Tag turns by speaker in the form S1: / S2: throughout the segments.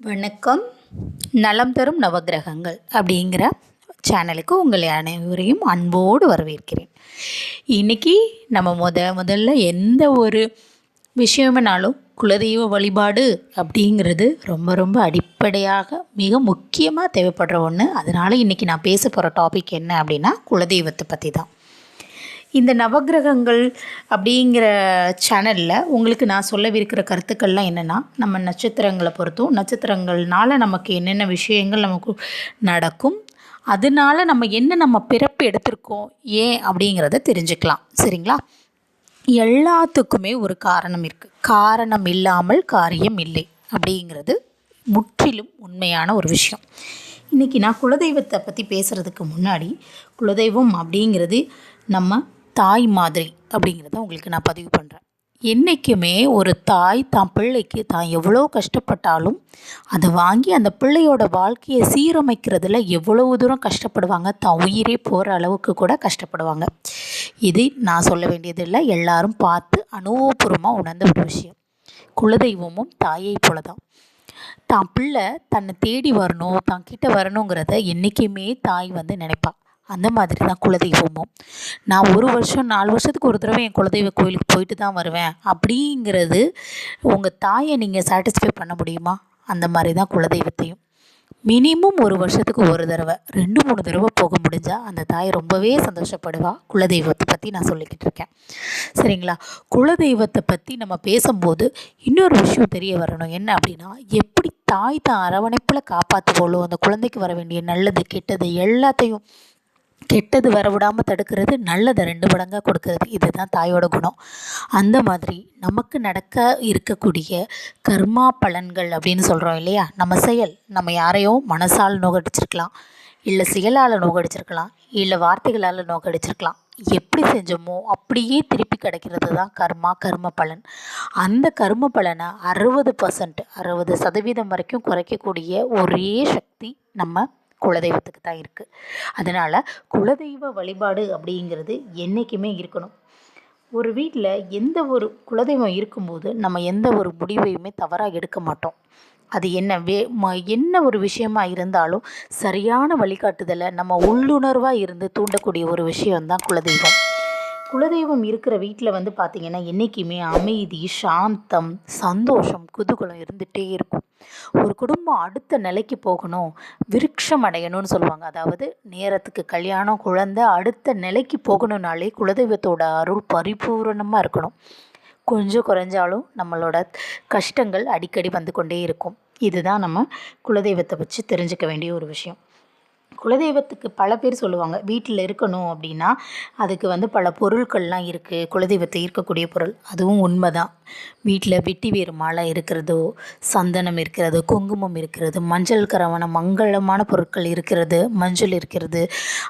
S1: வணக்கம். நலம் தரும் நவக்கிரகங்கள் அப்படிங்கிற சேனலுக்கு உங்களை அனைவரையும் அன்போடு வரவேற்கிறேன். இன்றைக்கி நம்ம முதல்ல எந்த ஒரு விஷயம்னாலும் குலதெய்வ வழிபாடு அப்படிங்கிறது ரொம்ப ரொம்ப அடிப்படையாக மிக முக்கியமாக தேவைப்படுற ஒன்று. அதனால் இன்றைக்கி நான் பேச போகிற டாபிக் என்ன அப்படின்னா குலதெய்வத்தை பற்றி தான். இந்த நவக்கிரகங்கள் அப்படிங்கிற சேனலில் உங்களுக்கு நான் சொல்லவிருக்கிற கருத்துக்கள்லாம் என்னென்னா, நம்ம நட்சத்திரங்களை பொறுத்தும் நட்சத்திரங்கள்னால நமக்கு என்னென்ன விஷயங்கள் நமக்கு நடக்கும், அதனால நம்ம பிறப்பு எடுத்திருக்கோம் ஏன் அப்படிங்கிறத தெரிஞ்சுக்கலாம். சரிங்களா? எல்லாத்துக்குமே ஒரு காரணம் இருக்குது. காரணம் இல்லாமல் காரியம் இல்லை அப்படிங்கிறது முற்றிலும் உண்மையான ஒரு விஷயம். இன்றைக்கி நான் குலதெய்வத்தை பற்றி பேசுகிறதுக்கு முன்னாடி, குலதெய்வம் அப்படிங்கிறது நம்ம தாய் மாதிரி அப்படிங்கிறத உங்களுக்கு நான் பதிவு பண்ணுறேன். என்றைக்குமே ஒரு தாய் தான் பிள்ளைக்கு தான் எவ்வளோ கஷ்டப்பட்டாலும் அதை வாங்கி அந்த பிள்ளையோட வாழ்க்கையை சீரமைக்கிறதுல எவ்வளவு தூரம் கஷ்டப்படுவாங்க, தான் உயிரே போகிற அளவுக்கு கூட கஷ்டப்படுவாங்க. இது நான் சொல்ல வேண்டியதில்லை, எல்லாரும் பார்த்து அனுபவபூர்வமாக உணர்ந்த ஒரு விஷயம். குலதெய்வமும் தாயை போல தான் பிள்ளை தன்னை தேடி வரணும், தான் கிட்ட வரணுங்கிறத என்றைக்குமே தாய் நினைப்பாள். அந்த மாதிரி தான் குலதெய்வமும். நான் 1 வருஷம் 4 வருஷத்துக்கு ஒரு தடவை என் குலதெய்வ கோயிலுக்கு போயிட்டு தான் வருவேன் அப்படிங்கிறது உங்கள் தாயை நீங்கள் சாட்டிஸ்ஃபை பண்ண முடியுமா? அந்த மாதிரி தான் குலதெய்வத்தையும் மினிமம் 1 வருஷத்துக்கு ஒரு தடவை 2-3 தடவை போக முடிஞ்சால் அந்த தாய் ரொம்பவே சந்தோஷப்படுவா. குலதெய்வத்தை பற்றி நான் சொல்லிக்கிட்டு இருக்கேன். சரிங்களா? குலதெய்வத்தை பற்றி நம்ம பேசும்போது இன்னொரு விஷயம் தெரிய வரணும். என்ன அப்படின்னா, எப்படி தாய் தான் அரவணைப்பில் காப்பாற்றுவோளோ அந்த குழந்தைக்கு வர வேண்டிய நல்லது கெட்டது எல்லாத்தையும், கெட்டது வரவிடாமல் தடுக்கிறது, நல்லதை 2 மடங்காக கொடுக்கறது. இதுதான் தாயோட குணம். அந்த மாதிரி நமக்கு நடக்க இருக்கக்கூடிய கர்மா பலன்கள் அப்படின்னு சொல்கிறோம் இல்லையா? நம்ம செயல், நம்ம யாரையோ மனசால் நோகடிச்சிருக்கலாம், இல்லை செயலால் நோகடிச்சிருக்கலாம், இல்லை வார்த்தைகளால் நோகடிச்சிருக்கலாம். எப்படி செஞ்சோமோ அப்படியே திருப்பி கிடைக்கிறது தான் கர்ம பலன். அந்த கர்ம பலனை 60% வரைக்கும் குறைக்கக்கூடிய ஒரே சக்தி நம்ம குலதெய்வத்துக்கு தான் இருக்குது. அதனால் குலதெய்வ வழிபாடு அப்படிங்கிறது என்றைக்குமே இருக்கணும். ஒரு வீட்டில் எந்த ஒரு குலதெய்வம் இருக்கும்போது நம்ம எந்த ஒரு முடிவையுமே தவறாக எடுக்க மாட்டோம். அது என்ன ஒரு விஷயமா இருந்தாலும் சரியான வழிகாட்டுதலை நம்ம உள்ளுணர்வாக இருந்து தூண்டக்கூடிய ஒரு விஷயம்தான் குலதெய்வம். குலதெய்வம் இருக்கிற வீட்டில் பார்த்திங்கன்னா என்றைக்குமே அமைதி, சாந்தம், சந்தோஷம், குதூகலம் இருந்துகிட்டே இருக்கும். ஒரு குடும்பம் அடுத்த நிலைக்கு போகணும், விருட்சம் அடையணும்னு சொல்லுவாங்க. அதாவது நேரத்துக்கு கல்யாணம், குழந்தை அடுத்த நிலைக்கு போகணுன்னாலே குலதெய்வத்தோட அருள் பரிபூரணமாக இருக்கணும். கொஞ்சம் குறைஞ்சாலும் நம்மளோட கஷ்டங்கள் அடிக்கடி வந்து கொண்டே இருக்கும். இதுதான் நம்ம குலதெய்வத்தை வச்சு தெரிஞ்சுக்க வேண்டிய ஒரு விஷயம். குலதெய்வத்துக்கு பல பேர் சொல்லுவாங்க, வீட்டில் இருக்கணும் அப்படின்னா அதுக்கு பல பொருட்கள்லாம் இருக்குது, குலதெய்வத்தை ஈர்க்கக்கூடிய பொருள். அதுவும் உண்மை தான். வீட்டில் வெட்டி வேறு மாலை இருக்கிறதோ, சந்தனம் இருக்கிறது, குங்குமம் இருக்கிறது, மஞ்சள் கரவணம், மங்களமான பொருட்கள் இருக்கிறது, மஞ்சள் இருக்கிறது.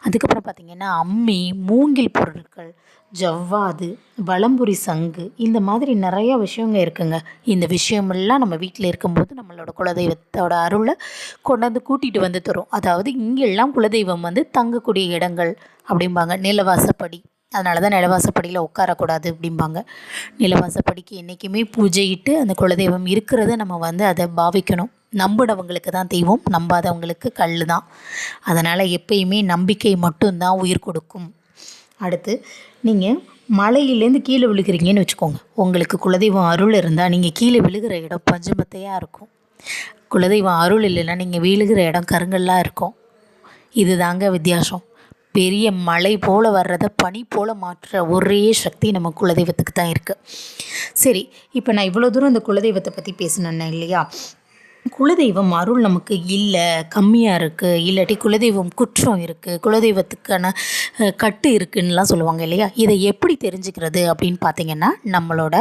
S1: அதுக்கப்புறம் பார்த்திங்கன்னா அம்மி, மூங்கில் பொருட்கள், ஜவ்வாது, வலம்புரி சங்கு, இந்த மாதிரி நிறையா விஷயங்கள் இருக்குங்க. இந்த விஷயமெல்லாம் நம்ம வீட்டில் இருக்கும்போது நம்மளோட குலதெய்வத்தோட அருளை கொண்டாந்து கூட்டிகிட்டு தரும். அதாவது இங்கெல்லாம் குலதெய்வம் தங்கக்கூடிய இடங்கள் அப்படிம்பாங்க. நிலவாசப்படி, அதனால தான் நிலவாசப்படியில் உட்காரக்கூடாது அப்படிம்பாங்க. நிலவாசப்படிக்கு என்றைக்குமே பூஜையிட்டு அந்த குலதெய்வம் இருக்கிறத நம்ம அதை பாவிக்கணும். நம்பினவங்களுக்கு தான் தெய்வம், நம்பாதவங்களுக்கு கல் தான். அதனால் எப்பயுமே நம்பிக்கை மட்டும்தான் உயிர் கொடுக்கும். அடுத்து, நீங்கள் மலையிலேருந்து கீழே விழுகிறீங்கன்னு வச்சுக்கோங்க. உங்களுக்கு குலதெய்வம் அருள் இருந்தால் நீங்கள் கீழே விழுகிற இடம் பஞ்சமத்தையாக இருக்கும். குலதெய்வம் அருள் இல்லைன்னா நீங்கள் விழுகிற இடம் கருங்கல்லாக இருக்கும். இது தாங்க வித்தியாசம். பெரிய மலை போல் வர்றதை பனி போல் மாற்றுற ஒரே சக்தி நம்ம குலதெய்வத்துக்கு தான் இருக்குது. சரி, இப்போ நான் இவ்வளோ தூரம் இந்த குலதெய்வத்தை பற்றி பேசினேன் இல்லையா? குலதெய்வம் அருள் நமக்கு இல்லை, கம்மியாக இருக்குது, இல்லாட்டி குலதெய்வம் குற்றம் இருக்குது, குலதெய்வத்துக்கான கட்டு இருக்குதுன்னெலாம் சொல்லுவாங்க இல்லையா? இதை எப்படி தெரிஞ்சுக்கிறது அப்படின்னு பார்த்திங்கன்னா, நம்மளோட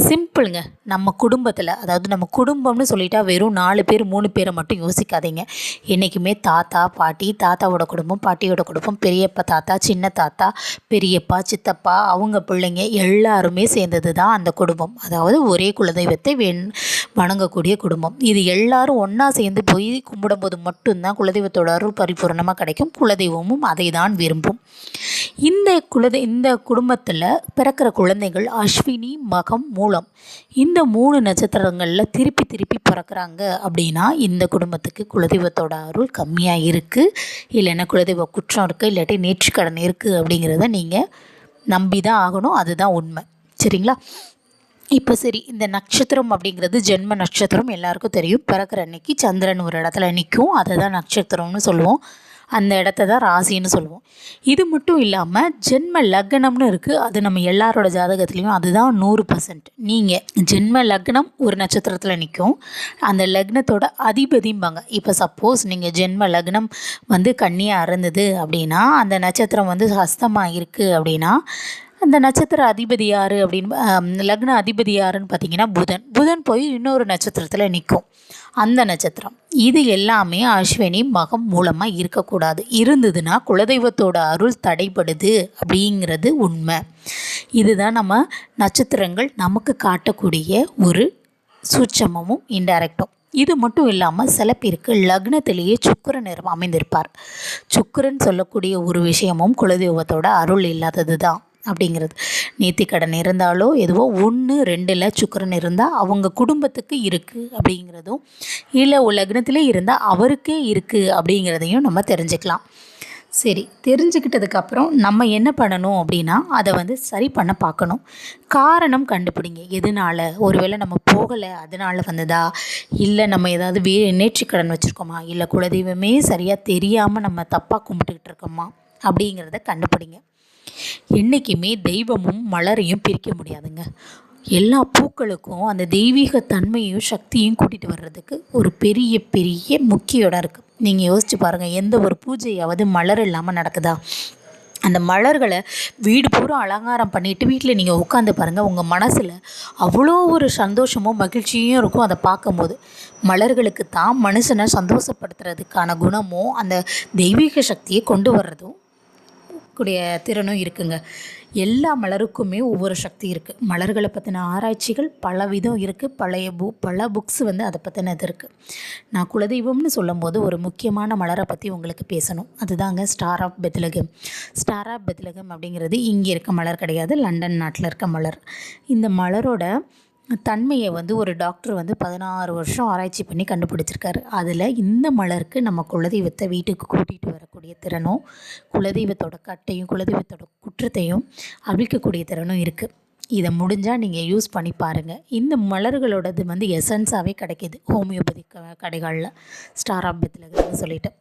S1: சிம்பிளுங்க. நம்ம குடும்பத்தில், அதாவது நம்ம குடும்பம்னு சொல்லிட்டா வெறும் 4 பேர் 3 பேரை மட்டும் யோசிக்காதீங்க. என்றைக்குமே தாத்தா பாட்டி, தாத்தாவோட குடும்பம், பாட்டியோட குடும்பம், பெரியப்பா தாத்தா, சின்ன தாத்தா, பெரியப்பா, சித்தப்பா, அவங்க பிள்ளைங்க எல்லாருமே சேர்ந்தது தான் அந்த குடும்பம். அதாவது ஒரே குலதெய்வத்தை வணங்கக்கூடிய குடும்பம். இது எல்லாரும் ஒன்றா சேர்ந்து போய் கும்பிடும்போது மட்டும்தான் குலதெய்வத்தோட அருள் பரிபூரணமாக கிடைக்கும். குலதெய்வமும் அதை தான் விரும்பும். இந்த குடும்பத்தில் பிறக்கிற குழந்தைகள் அஸ்வினி, மகம், மூலம் இந்த 3 நட்சத்திரங்களில் திருப்பி திருப்பி பிறக்கிறாங்க அப்படின்னா இந்த குடும்பத்துக்கு குலதெய்வத்தோட அருள் கம்மியாக இருக்குது, இல்லைன்னா குலதெய்வ குற்றம் இருக்குது, இல்லாட்டி நேர்ச்சிக்கடன் இருக்குது அப்படிங்கிறத நீங்கள் நம்பி தான் ஆகணும். அதுதான் உண்மை. சரிங்களா? இப்போ சரி, இந்த நட்சத்திரம் அப்படிங்கிறது ஜென்ம நட்சத்திரம் எல்லாருக்கும் தெரியும். பிறக்கிற அன்னைக்கு சந்திரன் ஒரு இடத்துல நிற்கும், அதை தான் நட்சத்திரம்னு சொல்லுவோம். அந்த இடத்த தான் ராசின்னு சொல்லுவோம். இது மட்டும் இல்லாமல் ஜென்ம லக்னம்னு இருக்குது. அது நம்ம எல்லாரோட ஜாதகத்துலேயும் அதுதான் 100%. நீங்கள் ஜென்ம லக்னம் ஒரு நட்சத்திரத்தில் நிற்கும், அந்த லக்னத்தோட அதிபதிம்பாங்க. இப்போ சப்போஸ் நீங்கள் ஜென்ம லக்னம் வந்து கன்னியாக இருந்தது அப்படின்னா, அந்த நட்சத்திரம் வந்து ஹஸ்தமாக இருக்குது அப்படின்னா, அந்த நட்சத்திர அதிபதி யார் அப்படின்னு லக்ன அதிபதி யாருன்னு பார்த்தீங்கன்னா புதன் போய் இன்னொரு நட்சத்திரத்தில் நிற்கும். அந்த நட்சத்திரம் இது எல்லாமே அஸ்வினி, மகம், மூலமாக இருக்கக்கூடாது. இருந்ததுன்னா குலதெய்வத்தோட அருள் தடைபடுது அப்படிங்கிறது உண்மை. இதுதான் நம்ம நட்சத்திரங்கள் நமக்கு காட்டக்கூடிய ஒரு சூட்சமமும் இன்டைரக்டும். இது மட்டும் இல்லாமல் சில பேருக்கு லக்னத்திலேயே சுக்கிரன் அமைந்திருப்பார். சுக்கிரன் சொல்லக்கூடிய ஒரு விஷயமும் குலதெய்வத்தோட அருள் இல்லாதது தான் அப்படிங்கிறது. நேர்த்திக்கடன் இருந்தாலோ எதுவோ 1, 2ல் சுக்கிரன் இருந்தால் அவங்க குடும்பத்துக்கு இருக்குது அப்படிங்கிறதும், இல்லை லக்னத்திலே இருந்தால் அவருக்கே இருக்குது அப்படிங்கிறதையும் நம்ம தெரிஞ்சுக்கலாம். சரி, தெரிஞ்சுக்கிட்டதுக்கப்புறம் நம்ம என்ன பண்ணணும் அப்படின்னா, அதை வந்து சரி பண்ண பார்க்கணும். காரணம் கண்டுபிடிங்க. எதனால்? ஒருவேளை நம்ம போகலை அதனால் வந்ததா, இல்லை நம்ம ஏதாவது நேர்ச்சிக்கடன் வச்சுருக்கோமா, இல்லை குலதெய்வமே சரியாக தெரியாமல் நம்ம தப்பாக கும்பிட்டுக்கிட்டு இருக்கோமா அப்படிங்கிறத கண்டுபிடிங்க. என்றைக்குமே தெய்வமும் மலரையும் பிரிக்க முடியாதுங்க. எல்லா பூக்களுக்கும் அந்த தெய்வீக தன்மையும் சக்தியும் கூட்டிகிட்டு வர்றதுக்கு ஒரு பெரிய பெரிய முக்கிய இடம் இருக்குது. நீங்கள் யோசிச்சு பாருங்கள், எந்த ஒரு பூஜையாவது மலர் இல்லாமல் நடக்குதா? அந்த மலர்களை வீடு பூரா அலங்காரம் பண்ணிவிட்டு வீட்டில் நீங்கள் உட்காந்து பாருங்கள், உங்கள் மனசில் அவ்வளோ ஒரு சந்தோஷமும் மகிழ்ச்சியும் இருக்கும். அதை பார்க்கும்போது மலர்களுக்கு தான் மனுஷனை சந்தோஷப்படுத்துறதுக்கான குணமும் அந்த தெய்வீக சக்தியை கொண்டு வர்றதும் கூடிய திறனும் இருக்குங்க. எல்லா மலருக்குமே ஒவ்வொரு சக்தி இருக்குது. மலர்களை பற்றின ஆராய்ச்சிகள் பல விதம் இருக்குது. பல புக்ஸ் வந்து அதை பற்றினது இருக்குது. நான் குலதெய்வம்னு சொல்லும்போது ஒரு முக்கியமான மலரை பற்றி உங்களுக்கு பேசணும். அதுதாங்க star of Bethlehem. Star of Bethlehem அப்படிங்கிறது இங்கே இருக்க மலர் கிடையாது, லண்டன் நாட்டில் இருக்க மலர். இந்த மலரோட தன்மையை வந்து ஒரு டாக்டர் வந்து 16 வருஷம் ஆராய்ச்சி பண்ணி கண்டுபிடிச்சிருக்காரு. அதில் இந்த மலருக்கு நம்ம குலதெய்வத்தை வீட்டுக்கு கூட்டிகிட்டு வரக்கூடிய திறனும், குலதெய்வத்தோட கட்டையும் குலதெய்வத்தோட குற்றத்தையும் அழிக்கக்கூடிய திறனும் இருக்குது. இதை முடிஞ்சால் நீங்கள் யூஸ் பண்ணி பாருங்கள். இந்த மலர்களோடது வந்து எசன்ஸாகவே கிடைக்கிது ஹோமியோபதி கடைகளில், ஸ்டார் ஆஃப் பெத்லகேம்னு சொல்லிட்டு.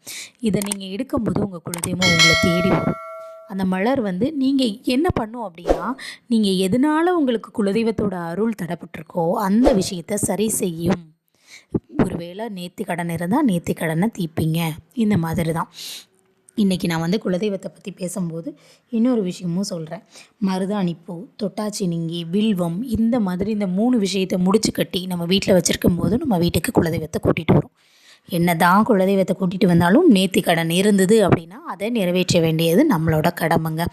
S1: இதை நீங்கள் எடுக்கும்போது உங்கள் குலதெய்வம் உங்களை தேடி வரும். அந்த மலர் வந்து நீங்கள் என்ன பண்ணும் அப்படின்னா, நீங்கள் எதனால் உங்களுக்கு குலதெய்வத்தோட அருள் தடைப்பட்டிருக்கோ அந்த விஷயத்தை சரி செய்யும். ஒருவேளை நேர்த்திக்கடன் இருந்தால் நேர்த்திக்கடனை தீர்ப்பீங்க. இந்த மாதிரி தான் இன்றைக்கி நான் வந்து குலதெய்வத்தை பற்றி பேசும்போது இன்னொரு விஷயமும் சொல்கிறேன். மருதாணிப்பூ, தொட்டாச்சினிங்கி, வில்வம், இந்த மாதிரி இந்த 3 விஷயத்தை முடிச்சு கட்டி நம்ம வீட்டில் வச்சுருக்கும் போது நம்ம வீட்டுக்கு குலதெய்வத்தை கூட்டிகிட்டு வரும். என்ன தான் குலதெய்வத்தை கூட்டிகிட்டு வந்தாலும் நேர்த்திக்கடன் இருந்தது அப்படின்னா அதை நிறைவேற்ற வேண்டியது நம்மளோட கடமைங்க.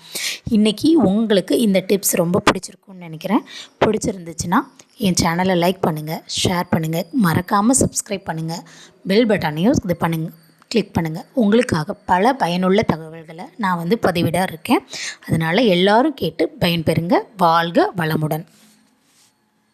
S1: இன்றைக்கி உங்களுக்கு இந்த டிப்ஸ் ரொம்ப பிடிச்சிருக்குன்னு நினைக்கிறேன். பிடிச்சிருந்துச்சுன்னா என் சேனலை லைக் பண்ணுங்கள், ஷேர் பண்ணுங்கள், மறக்காமல் சப்ஸ்கிரைப் பண்ணுங்கள், பெல் பட்டனையும் கிளிக் பண்ணுங்கள். உங்களுக்காக பல பயனுள்ள தகவல்களை நான் வந்து பதிவிட இருக்கேன். அதனால் எல்லோரும் கேட்டு பயன்பெறுங்க. வாழ்க வளமுடன்.